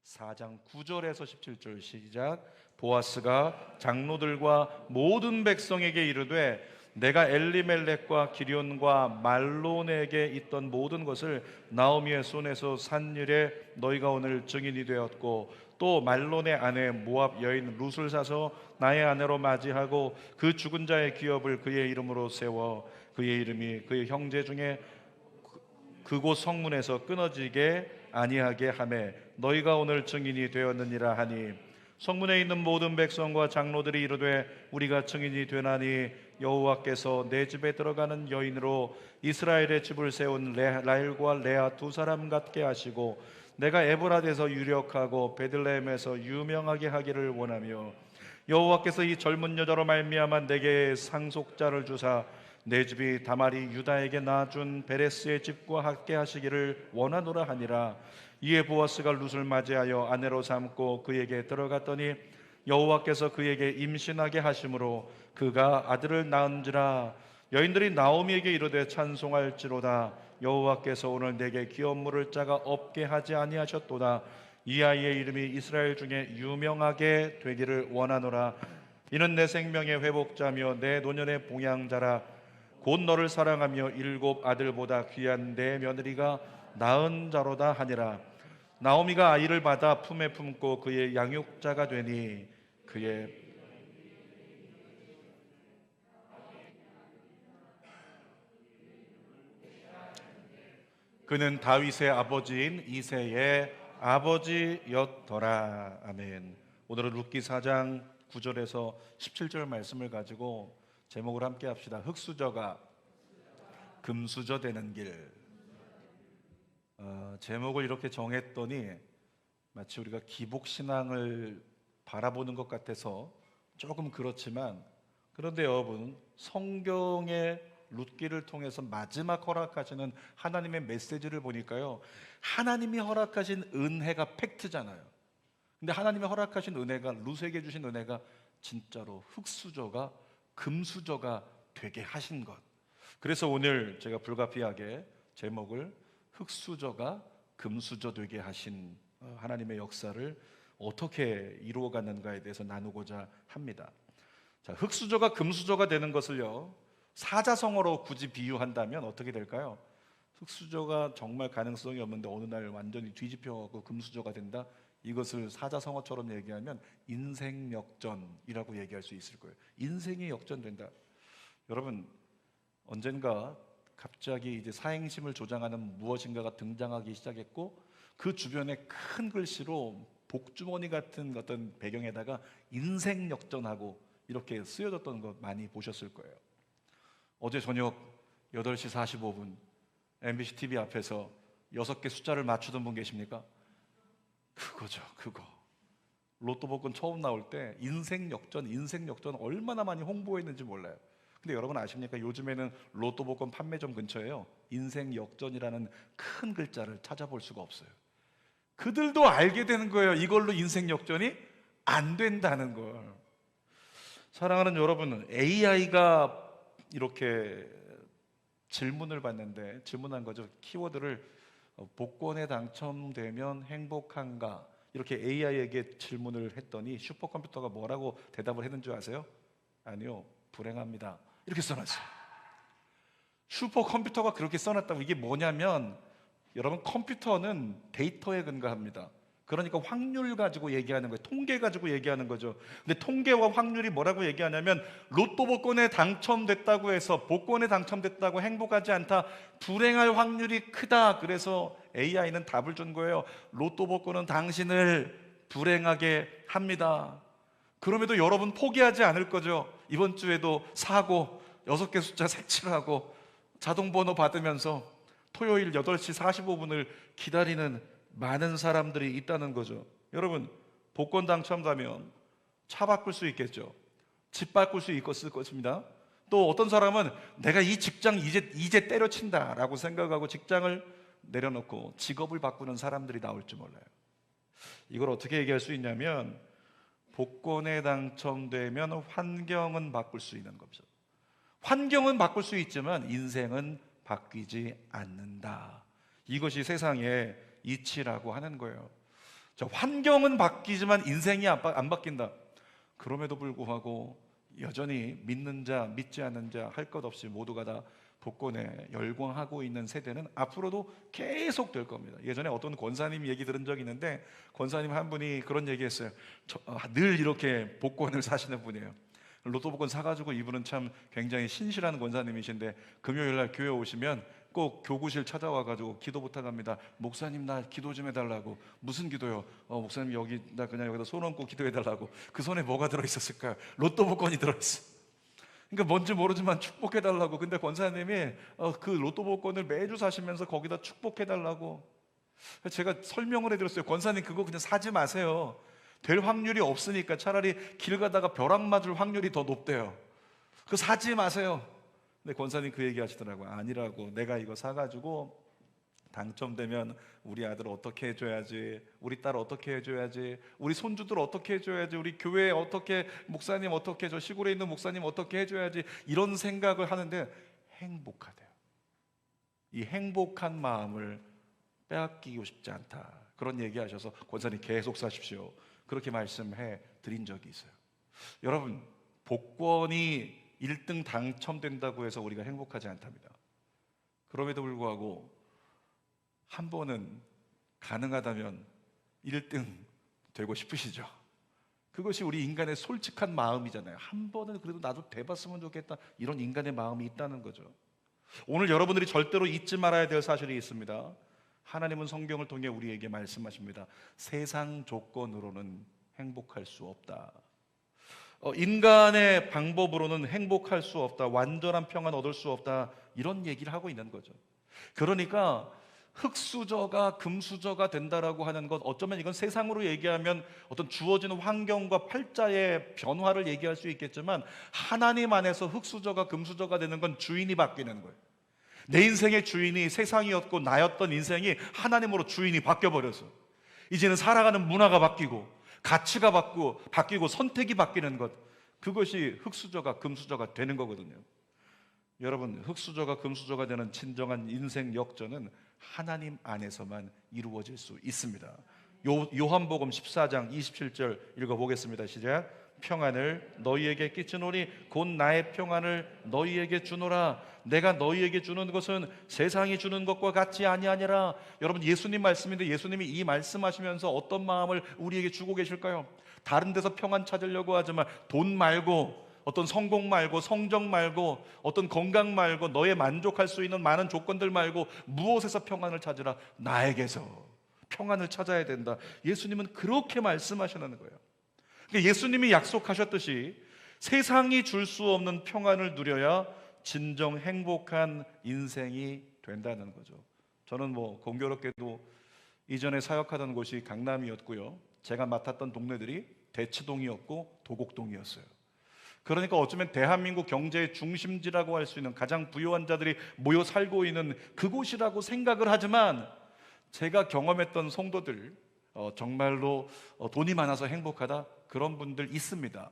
4장 9절에서 17절 시작. 보아스가 장로들과 모든 백성에게 이르되 내가 엘리멜렉과 기럨과 말론에게 있던 모든 것을 나오미의 손에서 산 일에 너희가 오늘 증인이 되었고, 또 말론의 아내 모압 여인 룻을 사서 나의 아내로 맞이하고 그 죽은 자의 기업을 그의 이름으로 세워 그의 이름이 그의 형제 중에 그곳 성문에서 끊어지게 아니하게 하매 너희가 오늘 증인이 되었느니라 하니, 성문에 있는 모든 백성과 장로들이 이르되 우리가 증인이 되나니 여호와께서 내 집에 들어가는 여인으로 이스라엘의 집을 세운 라헬과 레아 두 사람 같게 하시고 내가 에브라드에서 유력하고 베들레헴에서 유명하게 하기를 원하며, 여호와께서 이 젊은 여자로 말미암아 내게 상속자를 주사 내 집이 다말이 유다에게 낳아준 베레스의 집과 함께 하시기를 원하노라 하니라. 이에 보아스가 룻을 맞이하여 아내로 삼고 그에게 들어갔더니 여호와께서 그에게 임신하게 하심으로 그가 아들을 낳은지라. 여인들이 나오미에게 이르되 찬송할지로다. 여호와께서 오늘 내게 기업 물을 자가 없게 하지 아니하셨도다. 이 아이의 이름이 이스라엘 중에 유명하게 되기를 원하노라. 이는 내 생명의 회복자며 내 노년의 봉양자라. 곧 너를 사랑하며 7 아들보다 귀한 내 며느리가 낳은 자로다 하니라. 나오미가 아이를 받아 품에 품고 그의 양육자가 되니 그는 다윗의 아버지인 이새의 아버지였더라. 아멘. 오늘은 룻기 4장 9절에서 17절 말씀을 가지고 제목을 함께 합시다. 흙수저가 금수저 되는 길. 제목을 이렇게 정했더니 마치 우리가 기복신앙을 바라보는 것 같아서 조금 그렇지만, 그런데 여러분, 성경의 룻기를 통해서 마지막 허락하시는 하나님의 메시지를 보니까요, 하나님이 허락하신 은혜가 팩트잖아요. 근데 하나님이 허락하신 은혜가, 룻에게 주신 은혜가 진짜로 흙수저가 금수저가 되게 하신 것. 그래서 오늘 제가 불가피하게 제목을 흙수저가 금수저 되게 하신 하나님의 역사를 어떻게 이루어갔는가에 대해서 나누고자 합니다. 자, 흙수저가 금수저가 되는 것을요, 사자성어로 굳이 비유한다면 어떻게 될까요? 흙수저가 정말 가능성이 없는데 어느 날 완전히 뒤집혀갖고 금수저가 된다? 이것을 사자성어처럼 얘기하면 인생 역전이라고 얘기할 수 있을 거예요. 인생이 역전된다. 여러분, 언젠가 갑자기 이제 사행심을 조장하는 무엇인가가 등장하기 시작했고, 그 주변에 큰 글씨로 복주머니 같은 어떤 배경에다가 인생 역전하고 이렇게 쓰여졌던 거 많이 보셨을 거예요. 어제 저녁 8시 45분 MBC TV 앞에서 6개 숫자를 맞추던 분 계십니까? 그거죠, 그거. 로또 복권 처음 나올 때 인생 역전 얼마나 많이 홍보했는지 몰라요. 근데 여러분 아십니까? 요즘에는 로또 복권 판매점 근처에요, 인생 역전이라는 큰 글자를 찾아볼 수가 없어요. 그들도 알게 되는 거예요. 이걸로 인생 역전이 안 된다는 걸. 사랑하는 여러분, AI가 이렇게 질문을 받는데, 질문한 거죠. 키워드를 복권에 당첨되면 행복한가? 이렇게 AI에게 질문을 했더니 슈퍼컴퓨터가 뭐라고 대답을 했는지 아세요? 아니요, 불행합니다. 이렇게 써놨어요. 슈퍼컴퓨터가 그렇게 써놨다고. 이게 뭐냐면, 여러분, 컴퓨터는 데이터에 근거합니다. 그러니까 확률 가지고 얘기하는 거예요. 통계 가지고 얘기하는 거죠. 근데 통계와 확률이 뭐라고 얘기하냐면, 로또 복권에 당첨됐다고 해서 복권에 당첨됐다고 행복하지 않다, 불행할 확률이 크다. 그래서 AI는 답을 준 거예요. 로또 복권은 당신을 불행하게 합니다. 그럼에도 여러분 포기하지 않을 거죠. 이번 주에도 사고 6개 숫자 색칠하고 자동번호 받으면서 토요일 8시 45분을 기다리는 많은 사람들이 있다는 거죠. 여러분, 복권 당첨되면 차 바꿀 수 있겠죠. 집 바꿀 수 있을 것입니다. 또 어떤 사람은 내가 이 직장 이제 때려친다 라고 생각하고 직장을 내려놓고 직업을 바꾸는 사람들이 나올지 몰라요. 이걸 어떻게 얘기할 수 있냐면, 복권에 당첨되면 환경은 바꿀 수 있는 거죠. 환경은 바꿀 수 있지만 인생은 바뀌지 않는다. 이것이 세상의 이치라고 하는 거예요. 자, 환경은 바뀌지만 인생이 안 바뀐다. 그럼에도 불구하고 여전히 믿는 자, 믿지 않는 자 할 것 없이 모두가 다 복권에 열광하고 있는 세대는 앞으로도 계속 될 겁니다. 예전에 어떤 권사님 얘기 들은 적이 있는데, 권사님 한 분이 그런 얘기 했어요. 늘 이렇게 복권을 사시는 분이에요. 로또 복권 사가지고, 이분은 참 굉장히 신실한 권사님이신데 금요일날 교회 오시면 꼭 교구실 찾아와가지고 기도 부탁합니다. 목사님, 나 기도 좀 해달라고. 무슨 기도요? 목사님, 여기 나 그냥 여기다 손 얹고 기도해달라고. 그 손에 뭐가 들어있었을까요? 로또 복권이 들어있어. 그러니까 뭔지 모르지만 축복해달라고. 근데 권사님이 그 로또 복권을 매주 사시면서 거기다 축복해달라고. 제가 설명을 해드렸어요. 권사님, 그거 그냥 사지 마세요. 될 확률이 없으니까 차라리 길 가다가 벼락 맞을 확률이 더 높대요. 그거 사지 마세요. 근데 권사님 그 얘기 하시더라고요. 아니라고. 내가 이거 사가지고 당첨되면 우리 아들 어떻게 해줘야지, 우리 딸 어떻게 해줘야지, 우리 손주들 어떻게 해줘야지, 우리 교회 어떻게, 목사님 어떻게, 저 시골에 있는 목사님 어떻게 해줘야지, 이런 생각을 하는데 행복하대요. 이 행복한 마음을 빼앗기고 싶지 않다, 그런 얘기 하셔서 권사님 계속 사십시오, 그렇게 말씀해 드린 적이 있어요. 여러분, 복권이 1등 당첨된다고 해서 우리가 행복하지 않답니다. 그럼에도 불구하고 한 번은 가능하다면 1등 되고 싶으시죠? 그것이 우리 인간의 솔직한 마음이잖아요. 한 번은 그래도 나도 돼봤으면 좋겠다, 이런 인간의 마음이 있다는 거죠. 오늘 여러분들이 절대로 잊지 말아야 될 사실이 있습니다. 하나님은 성경을 통해 우리에게 말씀하십니다. 세상 조건으로는 행복할 수 없다. 인간의 방법으로는 행복할 수 없다, 완전한 평안 얻을 수 없다, 이런 얘기를 하고 있는 거죠. 그러니까 흙수저가 금수저가 된다라고 하는 것, 어쩌면 이건 세상으로 얘기하면 어떤 주어지는 환경과 팔자의 변화를 얘기할 수 있겠지만, 하나님 안에서 흙수저가 금수저가 되는 건 주인이 바뀌는 거예요. 내 인생의 주인이 세상이었고 나였던 인생이 하나님으로 주인이 바뀌어버려서 이제는 살아가는 문화가 바뀌고 가치가 바뀌고 선택이 바뀌는 것, 그것이 흙수저가 금수저가 되는 거거든요. 여러분, 흙수저가 금수저가 되는 진정한 인생 역전은 하나님 안에서만 이루어질 수 있습니다. 요한복음 14장 27절 읽어보겠습니다. 시작. 평안을 너희에게 끼치노니 곧 나의 평안을 너희에게 주노라. 내가 너희에게 주는 것은 세상이 주는 것과 같지 아니하니라. 여러분, 예수님 말씀인데 예수님이 이 말씀하시면서 어떤 마음을 우리에게 주고 계실까요? 다른 데서 평안 찾으려고 하지만 돈 말고, 어떤 성공 말고, 성적 말고, 어떤 건강 말고, 너의 만족할 수 있는 많은 조건들 말고 무엇에서 평안을 찾으라? 나에게서 평안을 찾아야 된다. 예수님은 그렇게 말씀하시는 거예요. 그러니까 예수님이 약속하셨듯이 세상이 줄 수 없는 평안을 누려야 진정 행복한 인생이 된다는 거죠. 저는 공교롭게도 이전에 사역하던 곳이 강남이었고요, 제가 맡았던 동네들이 대치동이었고 도곡동이었어요. 그러니까 어쩌면 대한민국 경제의 중심지라고 할 수 있는 가장 부유한 자들이 모여 살고 있는 그곳이라고 생각을 하지만, 제가 경험했던 성도들, 정말로 돈이 많아서 행복하다, 그런 분들 있습니다.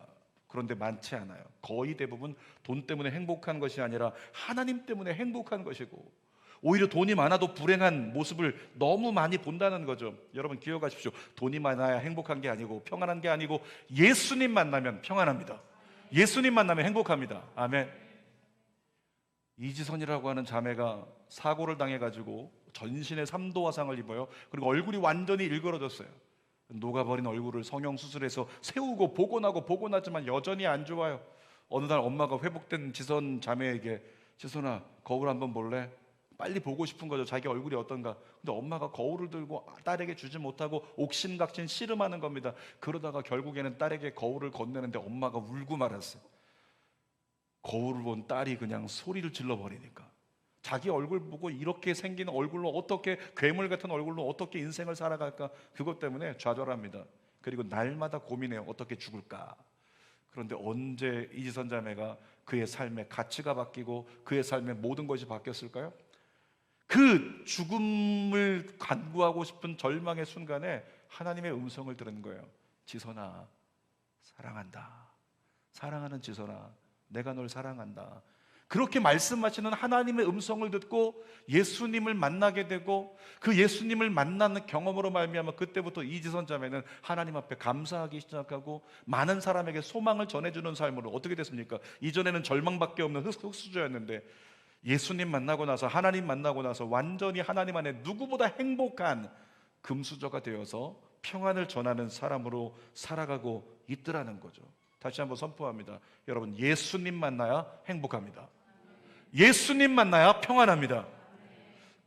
그런데 많지 않아요. 거의 대부분 돈 때문에 행복한 것이 아니라 하나님 때문에 행복한 것이고, 오히려 돈이 많아도 불행한 모습을 너무 많이 본다는 거죠. 여러분, 기억하십시오. 돈이 많아야 행복한 게 아니고 평안한 게 아니고, 예수님 만나면 평안합니다. 예수님 만나면 행복합니다. 아멘. 이지선이라고 하는 자매가 사고를 당해가지고 전신에 3도 화상을 입어요. 그리고 얼굴이 완전히 일그러졌어요. 녹아버린 얼굴을 성형수술해서 세우고 복원하지만 여전히 안 좋아요. 어느 날 엄마가 회복된 지선 자매에게, 지선아, 거울 한번 볼래? 빨리 보고 싶은 거죠. 자기 얼굴이 어떤가. 근데 엄마가 거울을 들고 딸에게 주지 못하고 옥신각신 씨름하는 겁니다. 그러다가 결국에는 딸에게 거울을 건네는데 엄마가 울고 말았어요. 거울을 본 딸이 그냥 소리를 질러버리니까. 자기 얼굴 보고 이렇게 생긴 얼굴로 어떻게, 괴물 같은 얼굴로 어떻게 인생을 살아갈까, 그것 때문에 좌절합니다. 그리고 날마다 고민해요. 어떻게 죽을까. 그런데 언제 이지선 자매가 그의 삶의 가치가 바뀌고 그의 삶의 모든 것이 바뀌었을까요? 그 죽음을 간구하고 싶은 절망의 순간에 하나님의 음성을 들은 거예요. 지선아, 사랑한다. 사랑하는 지선아, 내가 널 사랑한다. 그렇게 말씀하시는 하나님의 음성을 듣고 예수님을 만나게 되고 그 예수님을 만나는 경험으로 말미암아 그때부터 이지선 자매는 하나님 앞에 감사하기 시작하고 많은 사람에게 소망을 전해주는 삶으로 어떻게 됐습니까? 이전에는 절망밖에 없는 흙수저였는데 예수님 만나고 나서 하나님 만나고 나서 완전히 하나님 안에 누구보다 행복한 금수저가 되어서 평안을 전하는 사람으로 살아가고 있더라는 거죠. 다시 한번 선포합니다. 여러분, 예수님 만나야 행복합니다. 예수님 만나야 평안합니다.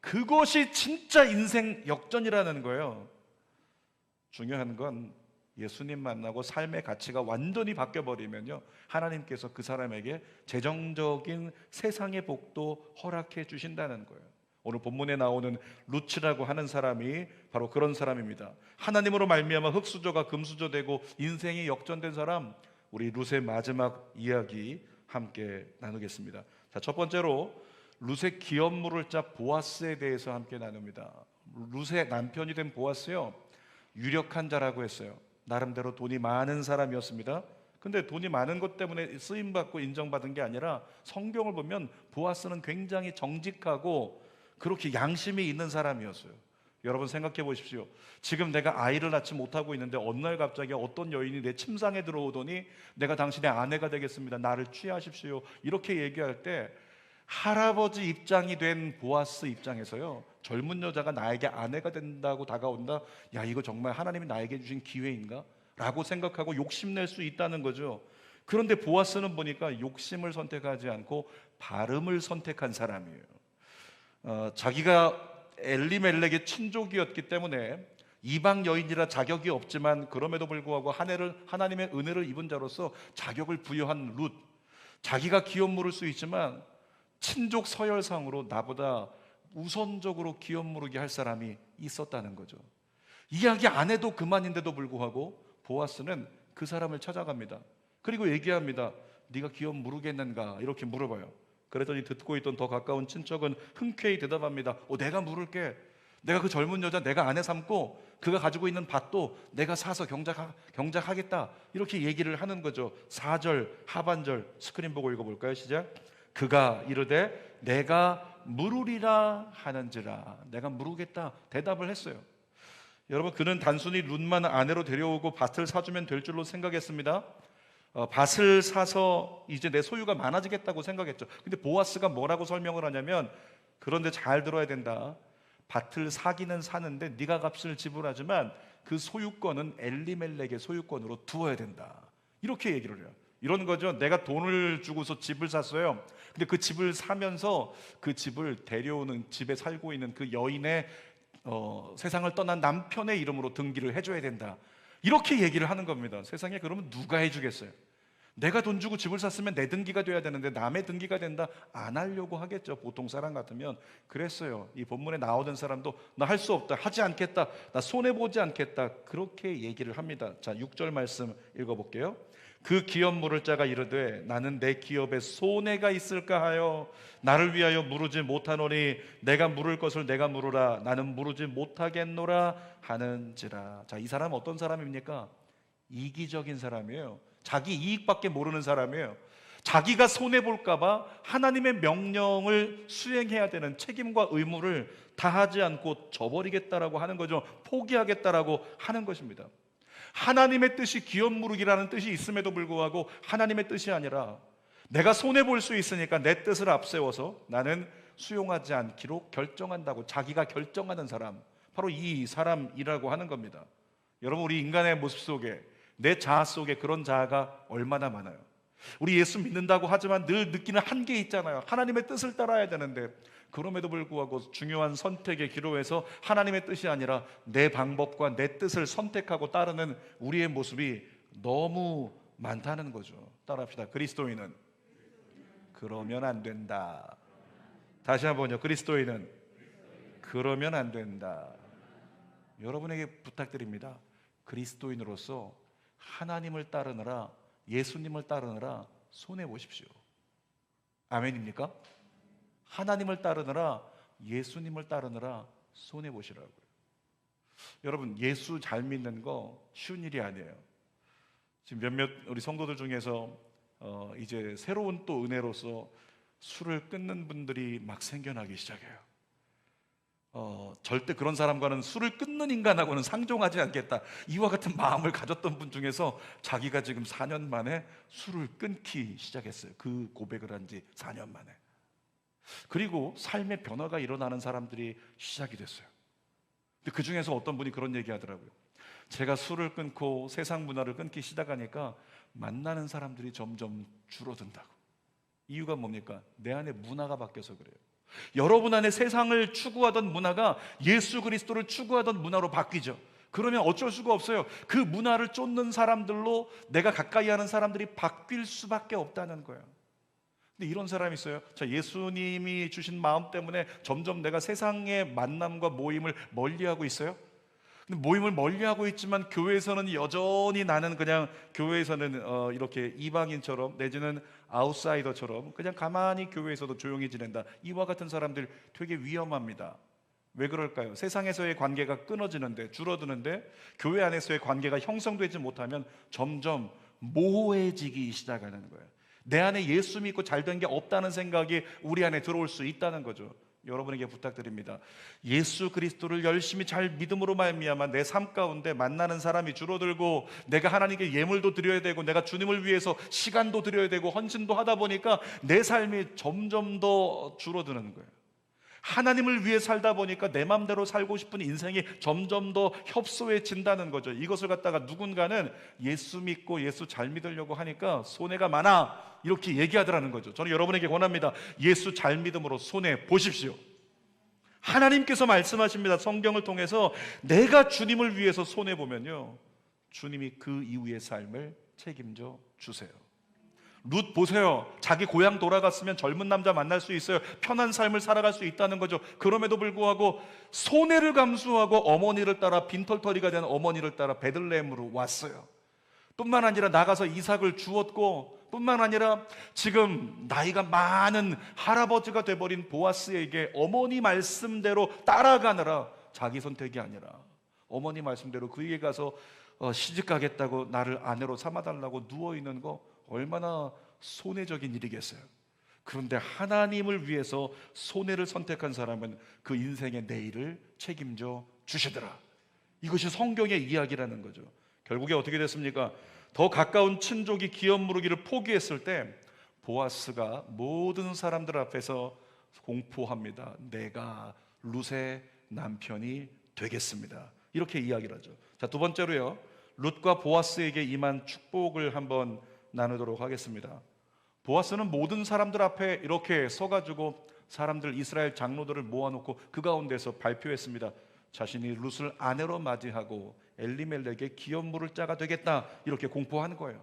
그것이 진짜 인생 역전이라는 거예요. 중요한 건 예수님 만나고 삶의 가치가 완전히 바뀌어버리면요, 하나님께서 그 사람에게 재정적인 세상의 복도 허락해 주신다는 거예요. 오늘 본문에 나오는 루츠라고 하는 사람이 바로 그런 사람입니다. 하나님으로 말미암아 흙수저가 금수저 되고 인생이 역전된 사람, 우리 룻의 마지막 이야기 함께 나누겠습니다. 자, 첫 번째로 룻의 기업 물을 자 보아스에 대해서 함께 나눕니다. 룻의 남편이 된 보아스요, 유력한 자라고 했어요. 나름대로 돈이 많은 사람이었습니다. 근데 돈이 많은 것 때문에 쓰임받고 인정받은 게 아니라 성경을 보면 보아스는 굉장히 정직하고 그렇게 양심이 있는 사람이었어요. 여러분 생각해 보십시오. 지금 내가 아이를 낳지 못하고 있는데 어느 날 갑자기 어떤 여인이 내 침상에 들어오더니 내가 당신의 아내가 되겠습니다, 나를 취하십시오, 이렇게 얘기할 때 할아버지 입장이 된 보아스 입장에서요, 젊은 여자가 나에게 아내가 된다고 다가온다, 야, 이거 정말 하나님이 나에게 주신 기회인가? 라고 생각하고 욕심낼 수 있다는 거죠. 그런데 보아스는 보니까 욕심을 선택하지 않고 발음을 선택한 사람이에요. 자기가 엘리멜렉의 친족이었기 때문에 이방 여인이라 자격이 없지만 그럼에도 불구하고 하나님의 은혜를 입은 자로서 자격을 부여한 룻, 자기가 기업 물을 수 있지만 친족 서열상으로 나보다 우선적으로 기업 물으게 할 사람이 있었다는 거죠. 이야기 안 해도 그만인데도 불구하고 보아스는 그 사람을 찾아갑니다. 그리고 얘기합니다. 네가 기업 물으겠는가? 이렇게 물어봐요. 그랬더니 듣고 있던 더 가까운 친척은 흔쾌히 대답합니다. 내가 물을게. 내가 그 젊은 여자 내가 아내 삼고 그가 가지고 있는 밭도 내가 사서 경작하겠다. 이렇게 얘기를 하는 거죠. 4절 하반절 스크린 보고 읽어볼까요? 시작. 그가 이르되 내가 물으리라 하는지라. 내가 물으겠다 대답을 했어요. 여러분, 그는 단순히 룻만 아내로 데려오고 밭을 사주면 될 줄로 생각했습니다. 밭을 사서 이제 내 소유가 많아지겠다고 생각했죠. 근데 보아스가 뭐라고 설명을 하냐면, 그런데 잘 들어야 된다. 밭을 사기는 사는데 네가 값을 지불하지만 그 소유권은 엘리멜렉의 소유권으로 두어야 된다. 이렇게 얘기를 해요. 이런 거죠. 내가 돈을 주고서 집을 샀어요. 근데 그 집을 사면서 그 집을 데려오는, 집에 살고 있는 그 여인의 세상을 떠난 남편의 이름으로 등기를 해줘야 된다. 이렇게 얘기를 하는 겁니다. 세상에 그러면 누가 해주겠어요? 내가 돈 주고 집을 샀으면 내 등기가 돼야 되는데 남의 등기가 된다? 안 하려고 하겠죠. 보통 사람 같으면. 그랬어요. 이 본문에 나오던 사람도 나 할 수 없다, 하지 않겠다, 나 손해보지 않겠다, 그렇게 얘기를 합니다. 자, 6절 말씀 읽어볼게요. 그 기업 물을 자가 이르되 나는 내 기업에 손해가 있을까 하여 나를 위하여 물으지 못하노니 내가 물을 것을 내가 물으라, 나는 물으지 못하겠노라 하는지라. 자, 이 사람은 어떤 사람입니까? 이기적인 사람이에요. 자기 이익밖에 모르는 사람이에요. 자기가 손해볼까봐 하나님의 명령을 수행해야 되는 책임과 의무를 다하지 않고 져버리겠다라고 하는 거죠. 포기하겠다라고 하는 것입니다. 하나님의 뜻이 기업 무르기라는 뜻이 있음에도 불구하고 하나님의 뜻이 아니라 내가 손해볼 수 있으니까 내 뜻을 앞세워서 나는 수용하지 않기로 결정한다고 자기가 결정하는 사람, 바로 이 사람이라고 하는 겁니다. 여러분, 우리 인간의 모습 속에, 내 자아 속에 그런 자아가 얼마나 많아요. 우리 예수 믿는다고 하지만 늘 느끼는 한계 있잖아요. 하나님의 뜻을 따라야 되는데 그럼에도 불구하고 중요한 선택의 기로에서 하나님의 뜻이 아니라 내 방법과 내 뜻을 선택하고 따르는 우리의 모습이 너무 많다는 거죠. 따라합시다. 그리스도인은 그러면 안 된다. 다시 한번요. 그리스도인은 그러면 안 된다. 여러분에게 부탁드립니다. 그리스도인으로서 하나님을 따르느라, 예수님을 따르느라 손해보십시오. 아멘입니까? 하나님을 따르느라, 예수님을 따르느라 손해보시라고요. 여러분, 예수 잘 믿는 거 쉬운 일이 아니에요. 지금 몇몇 우리 성도들 중에서 이제 새로운 또 은혜로서 술을 끊는 분들이 막 생겨나기 시작해요. 절대 그런 사람과는 술을 끊는 인간하고는 상종하지 않겠다, 이와 같은 마음을 가졌던 분 중에서 자기가 지금 4년 만에 술을 끊기 시작했어요. 그 고백을 한 지 4년 만에. 그리고 삶의 변화가 일어나는 사람들이 시작이 됐어요. 근데 그 중에서 어떤 분이 그런 얘기 하더라고요. 제가 술을 끊고 세상 문화를 끊기 시작하니까 만나는 사람들이 점점 줄어든다고. 이유가 뭡니까? 내 안에 문화가 바뀌어서 그래요. 여러분 안에 세상을 추구하던 문화가 예수 그리스도를 추구하던 문화로 바뀌죠. 그러면 어쩔 수가 없어요. 그 문화를 쫓는 사람들로 내가 가까이 하는 사람들이 바뀔 수밖에 없다는 거예요. 근데 이런 사람이 있어요. 자, 예수님이 주신 마음 때문에 점점 내가 세상의 만남과 모임을 멀리하고 있어요. 근데 모임을 멀리하고 있지만 교회에서는 여전히 나는 그냥 교회에서는 이렇게 이방인처럼 내지는 아웃사이더처럼 그냥 가만히 교회에서도 조용히 지낸다. 이와 같은 사람들 되게 위험합니다. 왜 그럴까요? 세상에서의 관계가 끊어지는데, 줄어드는데 교회 안에서의 관계가 형성되지 못하면 점점 모호해지기 시작하는 거예요. 내 안에 예수 믿고 잘된 게 없다는 생각이 우리 안에 들어올 수 있다는 거죠. 여러분에게 부탁드립니다. 예수 그리스도를 열심히 잘 믿음으로 말미암아 내 삶 가운데 만나는 사람이 줄어들고, 내가 하나님께 예물도 드려야 되고, 내가 주님을 위해서 시간도 드려야 되고 헌신도 하다 보니까 내 삶이 점점 더 줄어드는 거예요. 하나님을 위해 살다 보니까 내 맘대로 살고 싶은 인생이 점점 더 협소해진다는 거죠. 이것을 갖다가 누군가는 예수 믿고 예수 잘 믿으려고 하니까 손해가 많아, 이렇게 얘기하더라는 거죠. 저는 여러분에게 권합니다. 예수 잘 믿음으로 손해 보십시오. 하나님께서 말씀하십니다. 성경을 통해서 내가 주님을 위해서 손해 보면요, 주님이 그 이후의 삶을 책임져 주세요. 룻 보세요. 자기 고향 돌아갔으면 젊은 남자 만날 수 있어요. 편한 삶을 살아갈 수 있다는 거죠. 그럼에도 불구하고 손해를 감수하고 어머니를 따라, 빈털터리가 된 어머니를 따라 베들레헴으로 왔어요. 뿐만 아니라 나가서 이삭을 주었고, 뿐만 아니라 지금 나이가 많은 할아버지가 돼버린 보아스에게 어머니 말씀대로 따라가느라, 자기 선택이 아니라 어머니 말씀대로 그에게 가서 시집 가겠다고 나를 아내로 삼아달라고 누워있는 거 얼마나 손해적인 일이겠어요. 그런데 하나님을 위해서 손해를 선택한 사람은 그 인생의 내일을 책임져 주시더라. 이것이 성경의 이야기라는 거죠. 결국에 어떻게 됐습니까? 더 가까운 친족이 기업 무르기를 포기했을 때 보아스가 모든 사람들 앞에서 공포합니다. 내가 룻의 남편이 되겠습니다. 이렇게 이야기를 하죠. 자, 두 번째로요, 룻과 보아스에게 임한 축복을 한번 나누도록 하겠습니다. 보아스는 모든 사람들 앞에 이렇게 서가지고 사람들, 이스라엘 장로들을 모아놓고 그 가운데서 발표했습니다. 자신이 룻을 아내로 맞이하고 엘리멜렉의 기업 물을 자가 되겠다, 이렇게 공포하는 거예요.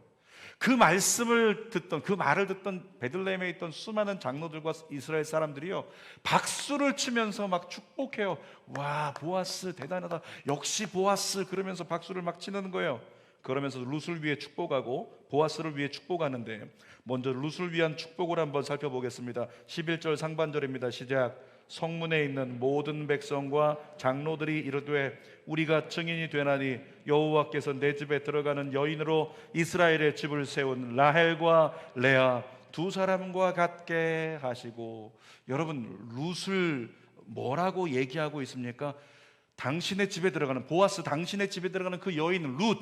그 말씀을 듣던, 그 말을 듣던 베들레헴에 있던 수많은 장로들과 이스라엘 사람들이요, 박수를 치면서 막 축복해요. 와, 보아스 대단하다, 역시 보아스, 그러면서 박수를 막 치는 거예요. 그러면서 룻을 위해 축복하고 보아스를 위해 축복하는데, 먼저 룻을 위한 축복을 한번 살펴보겠습니다. 11절 상반절입니다. 시작. 성문에 있는 모든 백성과 장로들이 이르되 우리가 증인이 되나니 여호와께서 내 집에 들어가는 여인으로 이스라엘의 집을 세운 라헬과 레아 두 사람과 같게 하시고. 여러분, 룻을 뭐라고 얘기하고 있습니까? 당신의 집에 들어가는, 보아스, 당신의 집에 들어가는 그 여인 룻,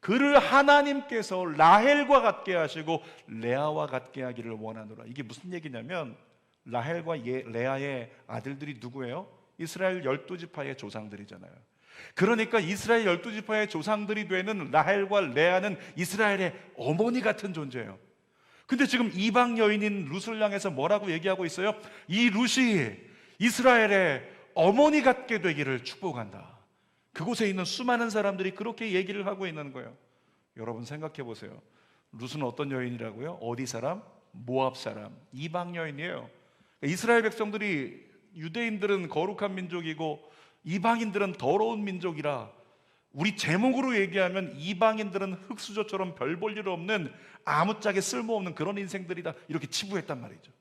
그를 하나님께서 라헬과 같게 하시고 레아와 같게 하기를 원하노라. 이게 무슨 얘기냐면, 라헬과 레아의 아들들이 누구예요? 이스라엘 12지파의 조상들이잖아요. 그러니까 이스라엘 12지파의 조상들이 되는 라헬과 레아는 이스라엘의 어머니 같은 존재예요. 근데 지금 이방 여인인 룻을 향해서 뭐라고 얘기하고 있어요? 이 룻이 이스라엘의 어머니 같게 되기를 축복한다. 그곳에 있는 수많은 사람들이 그렇게 얘기를 하고 있는 거예요. 여러분 생각해 보세요. 룻은 어떤 여인이라고요? 어디 사람? 모압 사람, 이방 여인이에요. 이스라엘 백성들이, 유대인들은 거룩한 민족이고 이방인들은 더러운 민족이라, 우리 제목으로 얘기하면 이방인들은 흙수저처럼 별 볼 일 없는 아무짝에 쓸모없는 그런 인생들이다, 이렇게 치부했단 말이죠.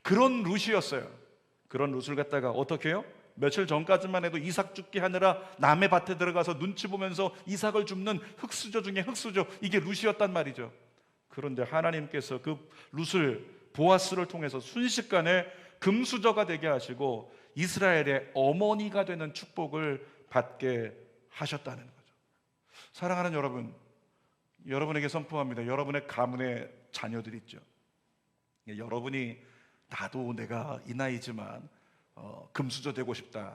그런 룻이었어요. 그런 룻을 갖다가 어떻게 해요? 며칠 전까지만 해도 이삭 죽게 하느라 남의 밭에 들어가서 눈치 보면서 이삭을 줍는 흙수저 중에 흙수저, 이게 룻이었단 말이죠. 그런데 하나님께서 그 룻을 보아스를 통해서 순식간에 금수저가 되게 하시고 이스라엘의 어머니가 되는 축복을 받게 하셨다는 거죠. 사랑하는 여러분, 여러분에게 선포합니다. 여러분의 가문의 자녀들 있죠. 여러분이 나도 내가 이 나이지만 금수저 되고 싶다.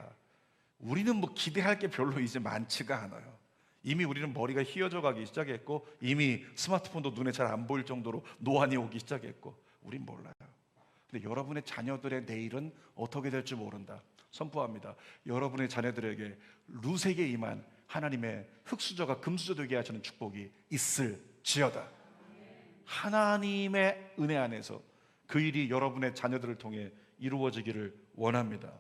우리는 뭐 기대할 게 별로 이제 많지가 않아요. 이미 우리는 머리가 휘어져 가기 시작했고, 이미 스마트폰도 눈에 잘 안 보일 정도로 노안이 오기 시작했고, 우린 몰라요. 근데 여러분의 자녀들의 내일은 어떻게 될지 모른다. 선포합니다. 여러분의 자녀들에게 룻에게 임한 하나님의 흙수저가 금수저 되게 하시는 축복이 있을지어다. 하나님의 은혜 안에서 그 일이 여러분의 자녀들을 통해 이루어지기를 원합니다.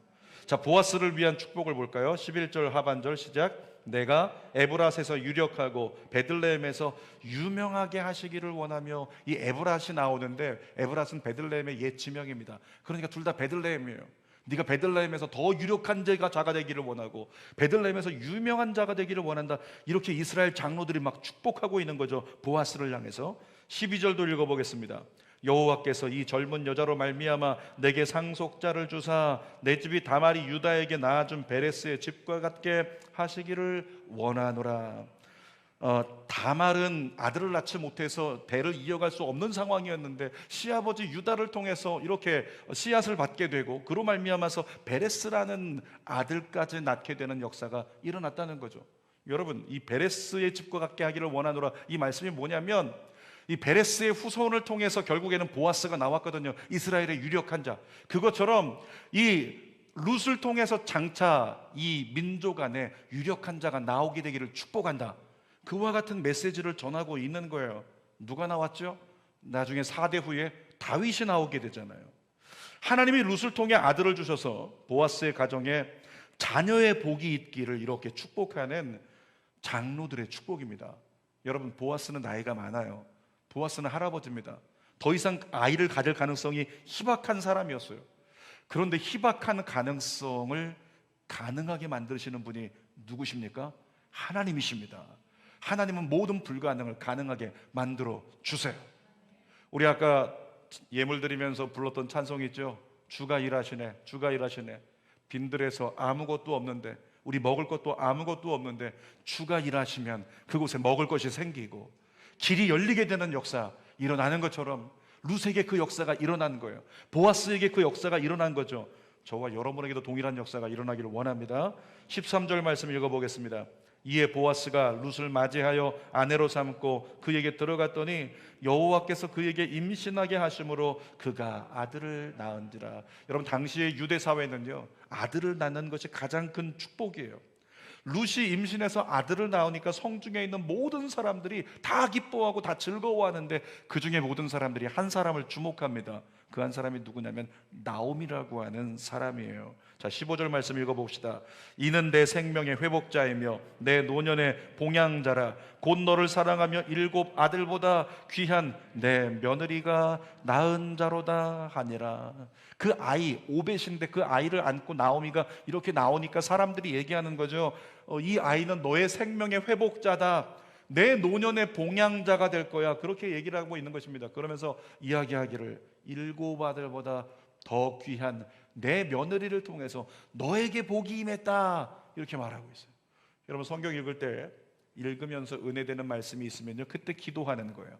자, 보아스를 위한 축복을 볼까요? 11절 하반절 시작. 내가 에브랏에서 유력하고 베들레헴에서 유명하게 하시기를 원하며, 이 에브랏이 나오는데 에브랏은 베들레헴의 옛 지명입니다. 그러니까 둘 다 베들레헴이에요. 네가 베들레헴에서 더 유력한 자가 되기를 원하고 베들레헴에서 유명한 자가 되기를 원한다. 이렇게 이스라엘 장로들이 막 축복하고 있는 거죠. 보아스를 향해서. 12절도 읽어보겠습니다. 여호와께서 이 젊은 여자로 말미암아 내게 상속자를 주사 내 집이 다말이 유다에게 낳아준 베레스의 집과 같게 하시기를 원하노라. 다말은 아들을 낳지 못해서 대를 이어갈 수 없는 상황이었는데 시아버지 유다를 통해서 이렇게 씨앗을 받게 되고 그로 말미암아서 베레스라는 아들까지 낳게 되는 역사가 일어났다는 거죠. 여러분, 이 베레스의 집과 같게 하기를 원하노라, 이 말씀이 뭐냐면 이 베레스의 후손을 통해서 결국에는 보아스가 나왔거든요. 이스라엘의 유력한 자. 그것처럼 이 룻을 통해서 장차 이 민족 안에 유력한 자가 나오게 되기를 축복한다. 그와 같은 메시지를 전하고 있는 거예요. 누가 나왔죠? 나중에 4대 후에 다윗이 나오게 되잖아요. 하나님이 룻을 통해 아들을 주셔서 보아스의 가정에 자녀의 복이 있기를 이렇게 축복하는 장로들의 축복입니다. 여러분, 보아스는 나이가 많아요. 보아스는 할아버지입니다. 더 이상 아이를 가질 가능성이 희박한 사람이었어요. 그런데 희박한 가능성을 가능하게 만드시는 분이 누구십니까? 하나님이십니다. 하나님은 모든 불가능을 가능하게 만들어 주세요. 우리 아까 예물 드리면서 불렀던 찬송이 있죠. 주가 일하시네, 주가 일하시네. 빈들에서 아무것도 없는데, 우리 먹을 것도 아무것도 없는데 주가 일하시면 그곳에 먹을 것이 생기고 길이 열리게 되는 역사 일어나는 것처럼 룻에게 그 역사가 일어난 거예요. 보아스에게 그 역사가 일어난 거죠. 저와 여러분에게도 동일한 역사가 일어나기를 원합니다. 13절 말씀 읽어보겠습니다. 이에 보아스가 룻을 맞이하여 아내로 삼고 그에게 들어갔더니 여호와께서 그에게 임신하게 하심으로 그가 아들을 낳은지라. 여러분, 당시의 유대 사회는요, 아들을 낳는 것이 가장 큰 축복이에요. 룻이 임신해서 아들을 낳으니까 성중에 있는 모든 사람들이 다 기뻐하고 다 즐거워하는데 그 중에 모든 사람들이 한 사람을 주목합니다. 그 한 사람이 누구냐면 나오미라고 하는 사람이에요. 자, 15절 말씀 읽어봅시다. 이는 내 생명의 회복자이며 내 노년의 봉양자라. 곧 너를 사랑하며 7 아들보다 귀한 내 며느리가 낳은 자로다 하니라. 그 아이, 오벳인데 그 아이를 안고 나오미가 이렇게 나오니까 사람들이 얘기하는 거죠. 이 아이는 너의 생명의 회복자다, 내 노년의 봉양자가 될 거야. 그렇게 얘기를 하고 있는 것입니다. 그러면서 이야기하기를 7 아들보다 더 귀한 내 며느리를 통해서 너에게 복이 임했다, 이렇게 말하고 있어요. 여러분, 성경 읽을 때 읽으면서 은혜되는 말씀이 있으면요, 그때 기도하는 거예요.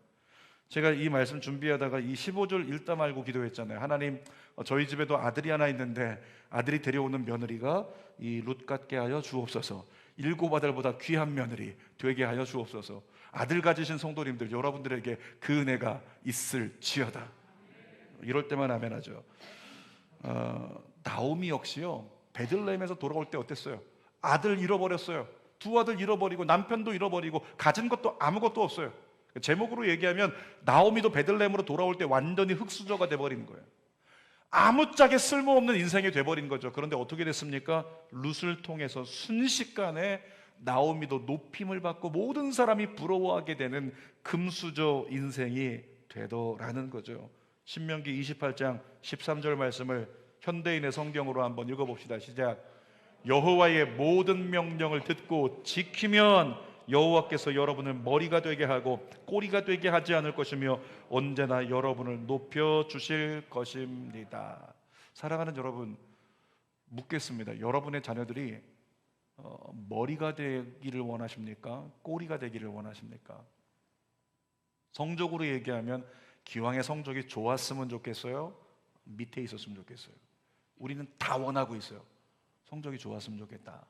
제가 이 말씀 준비하다가 이 15절 읽다 말고 기도했잖아요. 하나님, 저희 집에도 아들이 하나 있는데 아들이 데려오는 며느리가 이 룻 같게 하여 주옵소서. 7 아들보다 귀한 며느리 되게 하여 주옵소서. 아들 가지신 성도님들, 여러분들에게 그 은혜가 있을지어다. 이럴 때만 아멘하죠. 나오미 역시요, 베들레헴에서 돌아올 때 어땠어요? 아들 잃어버렸어요. 2 아들 잃어버리고 남편도 잃어버리고 가진 것도 아무것도 없어요. 제목으로 얘기하면 나오미도 베들레헴으로 돌아올 때 완전히 흙수저가 돼버린 거예요. 아무짝에 쓸모없는 인생이 돼버린 거죠. 그런데 어떻게 됐습니까? 룻을 통해서 순식간에 나오미도 높임을 받고 모든 사람이 부러워하게 되는 금수저 인생이 되더라는 거죠. 신명기 28장 13절 말씀을 현대인의 성경으로 한번 읽어봅시다. 시작. 여호와의 모든 명령을 듣고 지키면 여호와께서 여러분을 머리가 되게 하고 꼬리가 되게 하지 않을 것이며 언제나 여러분을 높여주실 것입니다. 사랑하는 여러분, 묻겠습니다. 여러분의 자녀들이 머리가 되기를 원하십니까? 꼬리가 되기를 원하십니까? 성적으로 얘기하면 기왕의 성적이 좋았으면 좋겠어요? 밑에 있었으면 좋겠어요? 우리는 다 원하고 있어요. 성적이 좋았으면 좋겠다.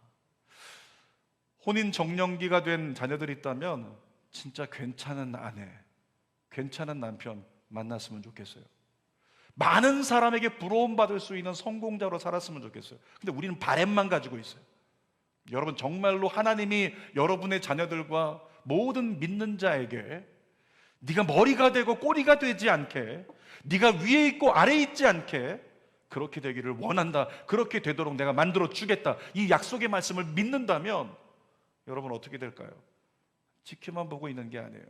혼인 정년기가 된 자녀들이 있다면 진짜 괜찮은 아내, 괜찮은 남편 만났으면 좋겠어요. 많은 사람에게 부러움받을 수 있는 성공자로 살았으면 좋겠어요. 근데 우리는 바램만 가지고 있어요. 여러분, 정말로 하나님이 여러분의 자녀들과 모든 믿는 자에게 네가 머리가 되고 꼬리가 되지 않게, 네가 위에 있고 아래에 있지 않게 그렇게 되기를 원한다, 그렇게 되도록 내가 만들어 주겠다, 이 약속의 말씀을 믿는다면 여러분 어떻게 될까요? 지켜만 보고 있는 게 아니에요.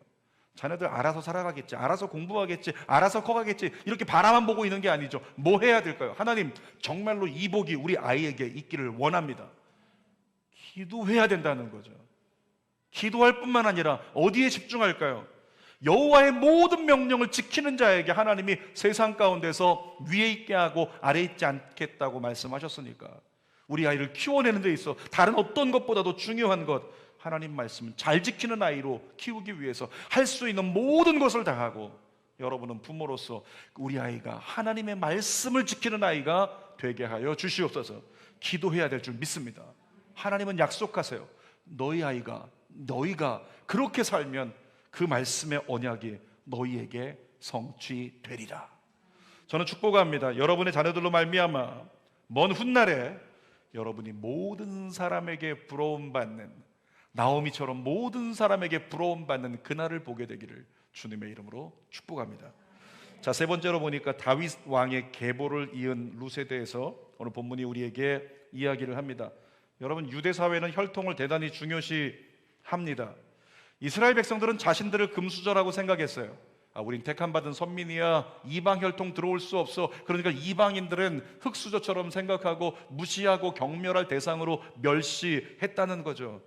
자녀들 알아서 살아가겠지, 알아서 공부하겠지, 알아서 커가겠지, 이렇게 바라만 보고 있는 게 아니죠. 뭐 해야 될까요? 하나님, 정말로 이 복이 우리 아이에게 있기를 원합니다. 기도해야 된다는 거죠. 기도할 뿐만 아니라 어디에 집중할까요? 여호와의 모든 명령을 지키는 자에게 하나님이 세상 가운데서 위에 있게 하고 아래에 있지 않겠다고 말씀하셨으니까 우리 아이를 키워내는 데 있어 다른 어떤 것보다도 중요한 것, 하나님 말씀은 잘 지키는 아이로 키우기 위해서 할 수 있는 모든 것을 다하고, 여러분은 부모로서 우리 아이가 하나님의 말씀을 지키는 아이가 되게 하여 주시옵소서. 기도해야 될 줄 믿습니다. 하나님은 약속하세요. 너희가 그렇게 살면 그 말씀의 언약이 너희에게 성취되리라. 저는 축복합니다. 여러분의 자녀들로 말미암아 먼 훗날에 여러분이 모든 사람에게 부러움받는, 나오미처럼 모든 사람에게 부러움받는 그날을 보게 되기를 주님의 이름으로 축복합니다. 자, 세 번째로 보니까 다윗 왕의 계보를 이은 룻에 대해서 오늘 본문이 우리에게 이야기를 합니다. 여러분, 유대 사회는 혈통을 대단히 중요시합니다. 이스라엘 백성들은 자신들을 금수저라고 생각했어요. 우린 택함받은 선민이야, 이방 혈통 들어올 수 없어. 그러니까 이방인들은 흙수저처럼 생각하고 무시하고 경멸할 대상으로 멸시했다는 거죠.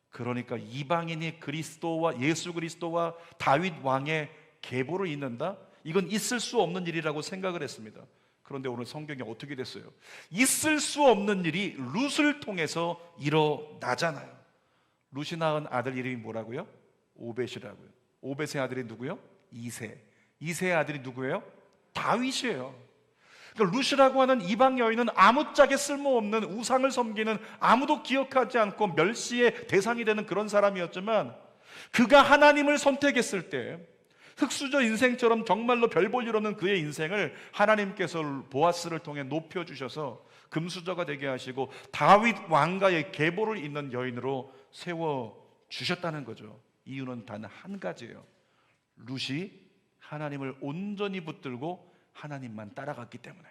그러니까 이방인이 예수 그리스도와 다윗 왕의 계보를 잇는다? 이건 있을 수 없는 일이라고 생각을 했습니다. 그런데 오늘 성경이 어떻게 됐어요? 있을 수 없는 일이 룻을 통해서 일어나잖아요. 룻이 낳은 아들 이름이 뭐라고요? 오벳이라고요. 오벳의 아들이 누구요? 이세. 이세의 아들이 누구예요? 다윗이에요. 그러니까 룻이라고 하는 이방 여인은 아무짝에 쓸모없는 우상을 섬기는, 아무도 기억하지 않고 멸시의 대상이 되는 그런 사람이었지만, 그가 하나님을 선택했을 때 흙수저 인생처럼 정말로 별 볼 일 없는 그의 인생을 하나님께서 보아스를 통해 높여주셔서 금수저가 되게 하시고 다윗 왕가의 계보를 잇는 여인으로 세워주셨다는 거죠. 이유는 단 한 가지예요. 룻이 하나님을 온전히 붙들고 하나님만 따라갔기 때문에.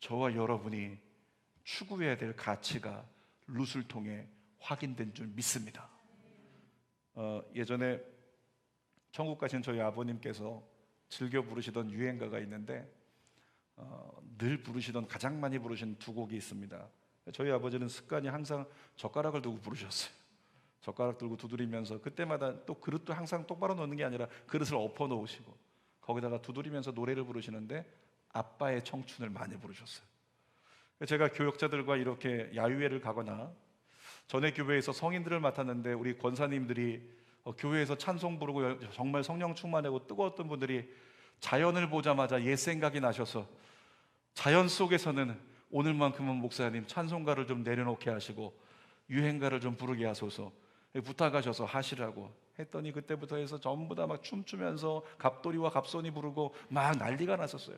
저와 여러분이 추구해야 될 가치가 룻을 통해 확인된 줄 믿습니다. 예전에 천국 가신 저희 아버님께서 즐겨 부르시던 유행가가 있는데 늘 부르시던, 가장 많이 부르신 두 곡이 있습니다. 저희 아버지는 습관이 항상 젓가락을 두고 부르셨어요. 젓가락 들고 두드리면서, 그때마다 또 그릇도 항상 똑바로 놓는 게 아니라 그릇을 엎어 놓으시고 거기다가 두드리면서 노래를 부르시는데 아빠의 청춘을 많이 부르셨어요. 제가 교역자들과 이렇게 야유회를 가거나, 전에 교회에서 성인들을 맡았는데 우리 권사님들이 교회에서 찬송 부르고 정말 성령 충만하고 뜨거웠던 분들이 자연을 보자마자 옛 생각이 나셔서 자연 속에서는 오늘만큼은 목사님 찬송가를 좀 내려놓게 하시고 유행가를 좀 부르게 하소서 부탁하셔서 하시라고 했더니, 그때부터 해서 전부 다 막 춤추면서 갑돌이와 갑손이 부르고 막 난리가 났었어요.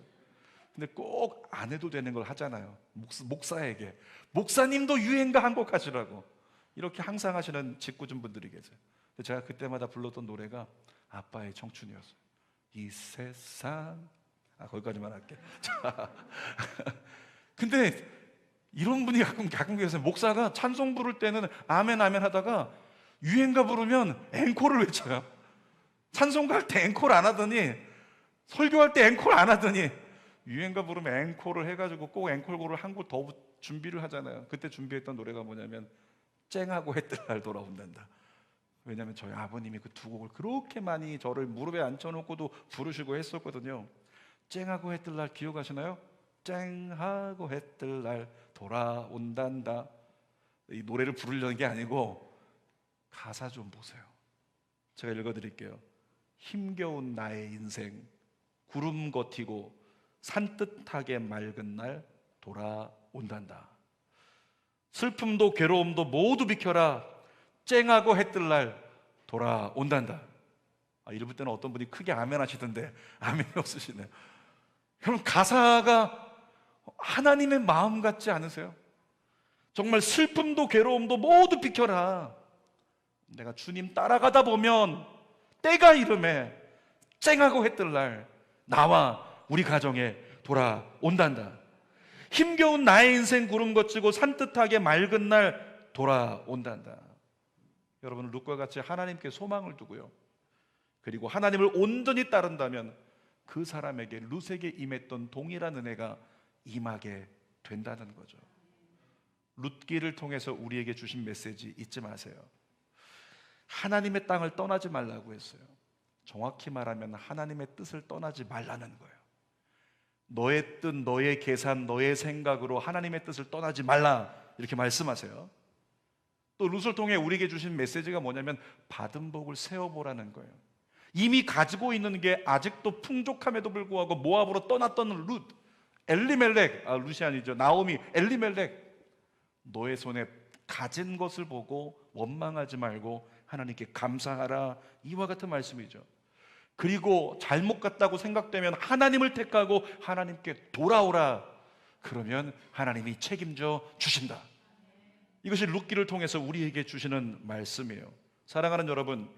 근데 꼭 안 해도 되는 걸 하잖아요. 목사에게 목사님도 유행가 한 곡 하시라고 이렇게 항상 하시는 직구준 분들이 계세요. 제가 그때마다 불렀던 노래가 아빠의 청춘이었어요. 이 세상, 거기까지만 할게. 근데 이런 분이 가끔 계세요. 목사가 찬송 부를 때는 아멘 아멘 하다가 유행가 부르면 앵콜을 외쳐요. 찬송가 할 때 앵콜 안 하더니, 설교할 때 앵콜 안 하더니 유행가 부르면 앵콜을 해가지고 꼭 앵콜곡을 한 곡 더 준비를 하잖아요. 그때 준비했던 노래가 뭐냐면 쨍하고 해뜰 날 돌아온단다. 왜냐하면 저희 아버님이 그 두 곡을 그렇게 많이 저를 무릎에 앉혀놓고도 부르시고 했었거든요. 쨍하고 해 뜰 날 기억하시나요? 쨍하고 해 뜰 날 돌아온단다. 이 노래를 부르려는 게 아니고 가사 좀 보세요. 제가 읽어드릴게요. 힘겨운 나의 인생 구름 걷히고 산뜻하게 맑은 날 돌아온단다. 슬픔도 괴로움도 모두 비켜라. 쨍하고 해 뜰 날 돌아온단다. 읽을 때는 어떤 분이 크게 아멘 하시던데 아멘이 없으시네요. 여러분, 가사가 하나님의 마음 같지 않으세요? 정말 슬픔도 괴로움도 모두 비켜라. 내가 주님 따라가다 보면 때가 이름에 쨍하고 해 뜰 날 나와 우리 가정에 돌아온단다. 힘겨운 나의 인생 구름 거치고 산뜻하게 맑은 날 돌아온단다. 여러분, 룻과 같이 하나님께 소망을 두고요, 그리고 하나님을 온전히 따른다면 그 사람에게 룻에게 임했던 동일한 은혜가 임하게 된다는 거죠. 룻기를 통해서 우리에게 주신 메시지 잊지 마세요. 하나님의 땅을 떠나지 말라고 했어요. 정확히 말하면 하나님의 뜻을 떠나지 말라는 거예요. 너의 뜻, 너의 계산, 너의 생각으로 하나님의 뜻을 떠나지 말라, 이렇게 말씀하세요. 또 룻을 통해 우리에게 주신 메시지가 뭐냐면 받은 복을 세어보라는 거예요. 이미 가지고 있는 게 아직도 풍족함에도 불구하고 모압으로 떠났던 룻, 엘리멜렉, 룻이 아니죠, 나오미, 엘리멜렉, 너의 손에 가진 것을 보고 원망하지 말고 하나님께 감사하라, 이와 같은 말씀이죠. 그리고 잘못 갔다고 생각되면 하나님을 택하고 하나님께 돌아오라. 그러면 하나님이 책임져 주신다. 이것이 룻기를 통해서 우리에게 주시는 말씀이에요. 사랑하는 여러분,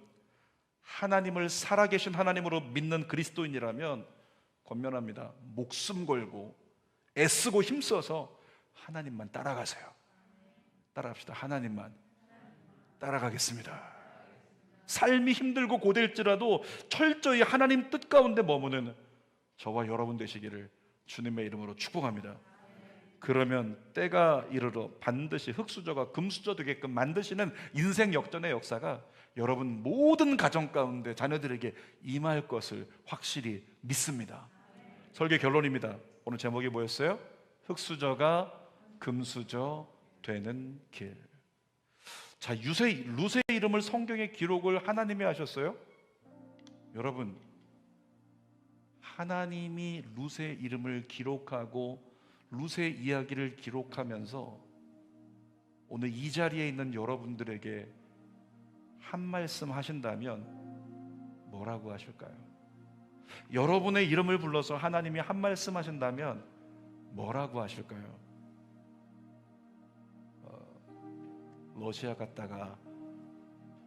하나님을 살아계신 하나님으로 믿는 그리스도인이라면 권면합니다. 목숨 걸고 애쓰고 힘써서 하나님만 따라가세요. 따라갑시다. 하나님만 따라가겠습니다. 삶이 힘들고 고될지라도 철저히 하나님 뜻 가운데 머무는 저와 여러분 되시기를 주님의 이름으로 축복합니다. 그러면 때가 이르러 반드시 흙수저가 금수저 되게끔 만드시는 인생 역전의 역사가 여러분 모든 가정 가운데 자녀들에게 임할 것을 확실히 믿습니다. 설교 결론입니다. 오늘 제목이 뭐였어요? 흙수저가 금수저 되는 길. 자, 룻의 이름을 성경에 기록을 하나님이 하셨어요? 여러분, 하나님이 룻의 이름을 기록하고 룻의 이야기를 기록하면서 오늘 이 자리에 있는 여러분들에게 한 말씀 하신다면 뭐라고 하실까요? 여러분의 이름을 불러서 하나님이 한 말씀 하신다면 뭐라고 하실까요? 러시아 갔다가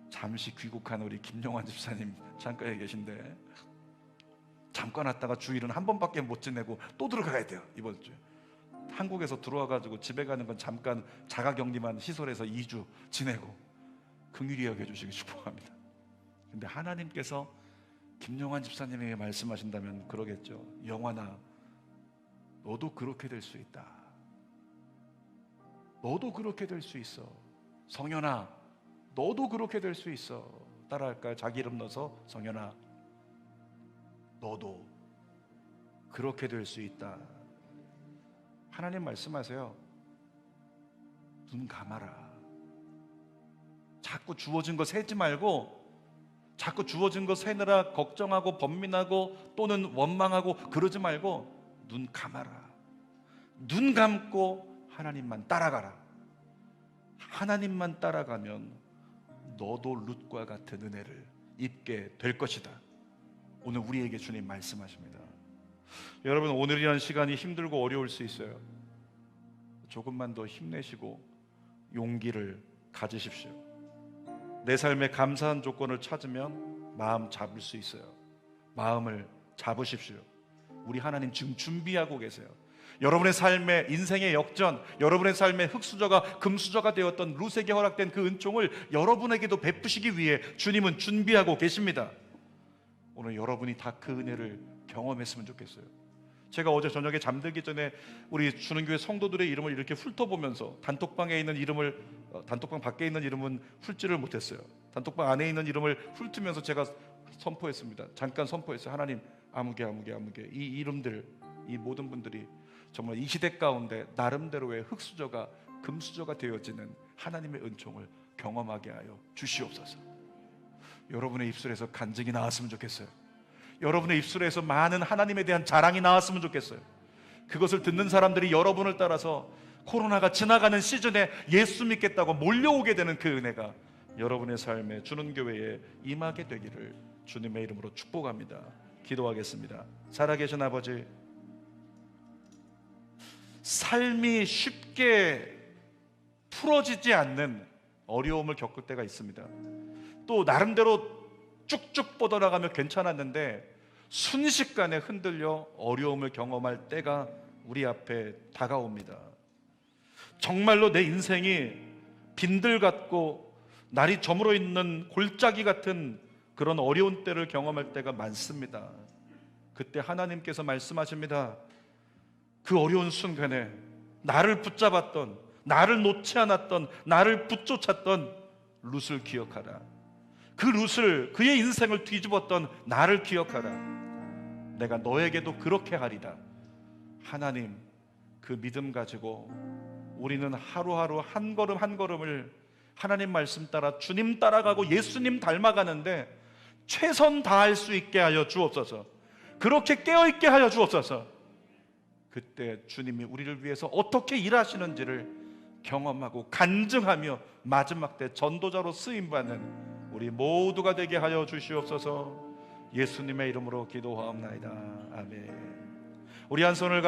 잠시 귀국한 우리 김용환 집사님 창가에 계신데, 잠깐 왔다가 주일은 한 번밖에 못 지내고 또 들어가야 돼요. 이번 주에 한국에서 들어와가지고 집에 가는 건 잠깐 자가격리만 시설에서 2주 지내고 긍휼히 여겨주시기 축복합니다. 근데 하나님께서 김용환 집사님에게 말씀하신다면 그러겠죠. 영환아, 너도 그렇게 될 수 있다. 너도 그렇게 될 수 있어. 성현아, 너도 그렇게 될 수 있어. 따라할까요? 자기 이름 넣어서 성현아, 너도 그렇게 될 수 있다. 하나님 말씀하세요. 눈 감아라. 자꾸 주어진 거 세지 말고, 자꾸 주어진 거 세느라 걱정하고 번민하고 또는 원망하고 그러지 말고 눈 감아라. 눈 감고 하나님만 따라가라. 하나님만 따라가면 너도 룻과 같은 은혜를 입게 될 것이다. 오늘 우리에게 주님 말씀하십니다. 여러분, 오늘이라는 시간이 힘들고 어려울 수 있어요. 조금만 더 힘내시고 용기를 가지십시오. 내 삶에 감사한 조건을 찾으면 마음 잡을 수 있어요. 마음을 잡으십시오. 우리 하나님 지금 준비하고 계세요. 여러분의 삶의 인생의 역전, 여러분의 삶의 흙수저가 금수저가 되었던 룻에게 허락된 그 은총을 여러분에게도 베푸시기 위해 주님은 준비하고 계십니다. 오늘 여러분이 다 그 은혜를 경험했으면 좋겠어요. 제가 어제 저녁에 잠들기 전에 우리 주는교회 성도들의 이름을 이렇게 훑어보면서 단톡방에 있는 이름을, 단톡방 밖에 있는 이름은 훑지를 못했어요. 단톡방 안에 있는 이름을 훑으면서 제가 선포했습니다. 잠깐 선포했어요. 하나님, 아무개 이 이름들, 이 모든 분들이 정말 이 시대 가운데 나름대로의 흙수저가 금수저가 되어지는 하나님의 은총을 경험하게 하여 주시옵소서. 여러분의 입술에서 간증이 나왔으면 좋겠어요. 여러분의 입술에서 많은 하나님에 대한 자랑이 나왔으면 좋겠어요. 그것을 듣는 사람들이 여러분을 따라서 코로나가 지나가는 시즌에 예수 믿겠다고 몰려오게 되는 그 은혜가 여러분의 삶에 주는 교회에 임하게 되기를 주님의 이름으로 축복합니다. 기도하겠습니다. 살아계신 아버지, 삶이 쉽게 풀어지지 않는 어려움을 겪을 때가 있습니다. 또 나름대로 쭉쭉 뻗어나가며 괜찮았는데 순식간에 흔들려 어려움을 경험할 때가 우리 앞에 다가옵니다. 정말로 내 인생이 빈들 같고 날이 저물어 있는 골짜기 같은 그런 어려운 때를 경험할 때가 많습니다. 그때 하나님께서 말씀하십니다. 그 어려운 순간에 나를 붙잡았던, 나를 놓지 않았던, 나를 붙쫓았던 룻을 기억하라. 그 룻을, 그의 인생을 뒤집었던 나를 기억하라. 내가 너에게도 그렇게 하리라. 하나님, 그 믿음 가지고 우리는 하루하루 한 걸음 한 걸음을 하나님 말씀 따라 주님 따라가고 예수님 닮아가는데 최선 다할 수 있게 하여 주옵소서. 그렇게 깨어있게 하여 주옵소서. 그때 주님이 우리를 위해서 어떻게 일하시는지를 경험하고 간증하며 마지막 때 전도자로 쓰임받는 우리 모두가 되게 하여 주시옵소서. 예수님의 이름으로 기도하옵나이다. 아멘. 우리 한 손을